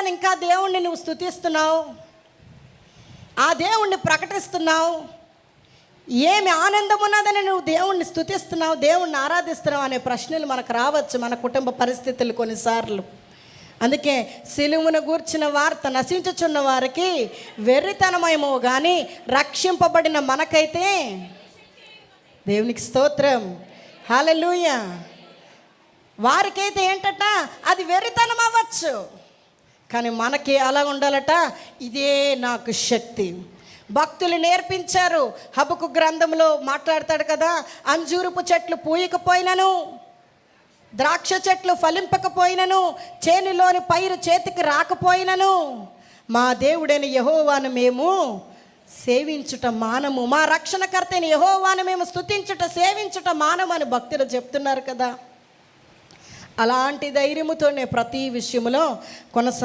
విధంగానే ఇంకా దేవుణ్ణి నువ్వు స్తుతిస్తున్నావు, ఆ దేవుణ్ణి ప్రకటిస్తున్నావు, ఏమి ఆనందం ఉన్నదని నువ్వు దేవుణ్ణి స్తుతిస్తున్నావు, దేవుణ్ణి ఆరాధిస్తున్నావు అనే ప్రశ్నలు మనకు రావచ్చు మన కుటుంబ పరిస్థితులు కొన్నిసార్లు. అందుకే సిలువను గూర్చిన వార్త నశించుచున్న వారికి వెర్రితనమేమో కానీ రక్షింపబడిన మనకైతే దేవునికి స్తోత్రం, హల్లెలూయా. వారికైతే ఏంటట, అది వెర్రితనం అవ్వచ్చు, కానీ మనకి అలా ఉండాలట, ఇదే నాకు శక్తి. భక్తులు నేర్పించారు. హబక్కు గ్రంథంలో మాట్లాడతాడు కదా, అంజూరపు చెట్లు పూయకపోయినను, ద్రాక్ష చెట్లు ఫలింపకపోయినను, చేనులోని పైరు చేతికి రాకపోయినను, మా దేవుడైన యెహోవాను మేము సేవించుట మానము, మా రక్షణకర్త అయిన యెహోవాను మేము స్తుతించుట సేవించుట మానము అని భక్తులు చెప్తున్నారు కదా. అలాంటి ధైర్యముతోనే ప్రతి విషయంలో